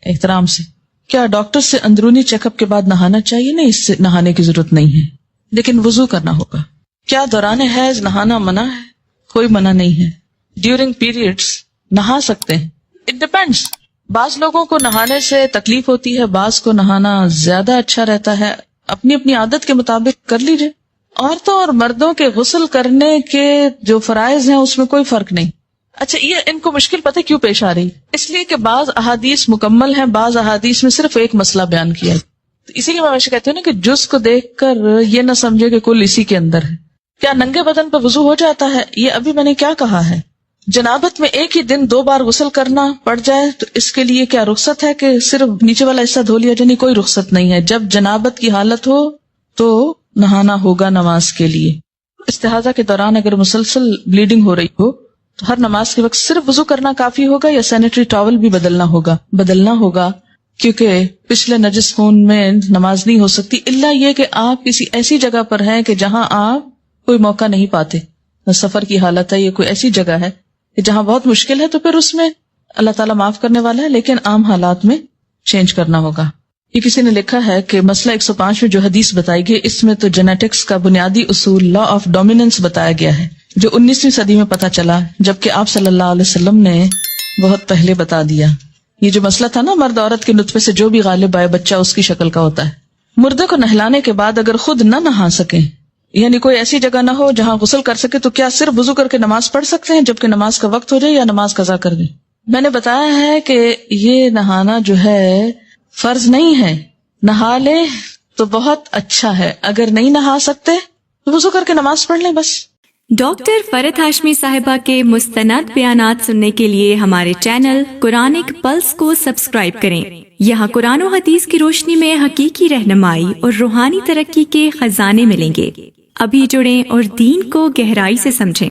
احترام سے. کیا ڈاکٹر سے اندرونی چیک اپ کے بعد نہانا چاہیے؟ نہیں، اس سے نہانے کی ضرورت نہیں ہے، لیکن وضو کرنا ہوگا. کیا دوران حیض نہانا منع ہے؟ کوئی منع نہیں ہے. ڈیورنگ پیریڈز نہا سکتے ہیں، اٹ ڈیپینڈس. بعض لوگوں کو نہانے سے تکلیف ہوتی ہے، بعض کو نہانا زیادہ اچھا رہتا ہے، اپنی اپنی عادت کے مطابق کر لیجیے. عورتوں اور مردوں کے غسل کرنے کے جو فرائض ہیں اس میں کوئی فرق نہیں. اچھا، یہ ان کو مشکل پتہ کیوں پیش آ رہی؟ اس لیے کہ بعض احادیث مکمل ہیں، بعض احادیث میں صرف ایک مسئلہ بیان کیا ہے. اسی لیے میں ہمیشہ کہتی ہوں نا کہ جز کو دیکھ کر یہ نہ سمجھے کہ کل اسی کے اندر ہے. کیا ننگے بدن پہ وضو ہو جاتا ہے؟ یہ ابھی میں نے کیا کہا ہے. جنابت میں ایک ہی دن 2 بار غسل کرنا پڑ جائے تو اس کے لیے کیا رخصت ہے کہ صرف نیچے والا حصہ دھو لیا جائے؟ کوئی رخصت نہیں ہے. جب جنابت کی حالت ہو تو نہانا ہوگا نماز کے لیے. استحاضہ کے دوران اگر مسلسل بلیڈنگ ہو رہی ہو تو ہر نماز کے وقت صرف وضو کرنا کافی ہوگا یا سینیٹری ٹاول بھی بدلنا ہوگا کیونکہ پچھلے نجس خون میں نماز نہیں ہو سکتی، الا یہ کہ آپ کسی ایسی جگہ پر ہیں کہ جہاں آپ کوئی موقع نہیں پاتے، سفر کی حالت ہے، یہ کوئی ایسی جگہ ہے کہ جہاں بہت مشکل ہے، تو پھر اس میں اللہ تعالیٰ معاف کرنے والا ہے، لیکن عام حالات میں چینج کرنا ہوگا. یہ کسی نے لکھا ہے کہ مسئلہ 105 میں جو حدیث بتائی گئی اس میں تو جینیٹکس کا بنیادی اصول لا آف ڈومیننس بتایا گیا ہے جو 19ویں صدی میں پتہ چلا، جبکہ آپ صلی اللہ علیہ وسلم نے بہت پہلے بتا دیا۔ یہ جو مسئلہ تھا نا مرد عورت کے نطفے سے جو بھی غالب آئے بچہ اس کی شکل کا ہوتا ہے۔ مردے کو نہلانے کے بعد اگر خود نہ نہا سکیں، یعنی کوئی ایسی جگہ نہ ہو جہاں غسل کر سکے، تو کیا صرف وضو کر کے نماز پڑھ سکتے ہیں جبکہ نماز کا وقت ہو جائے، یا نماز قضا کر دیں؟ میں نے بتایا ہے کہ یہ نہانا جو ہے فرض نہیں ہے، نہا لیں تو بہت اچھا ہے، اگر نہیں نہا سکتے تو وضو کر کے نماز پڑھ لیں بس۔ ڈاکٹر فرحت ہاشمی صاحبہ کے مستند بیانات سننے کے لیے ہمارے چینل قرآنک پلس کو سبسکرائب کریں۔ یہاں قرآن و حدیث کی روشنی میں حقیقی رہنمائی اور روحانی ترقی کے خزانے ملیں گے۔ ابھی جڑیں اور دین کو گہرائی سے سمجھیں۔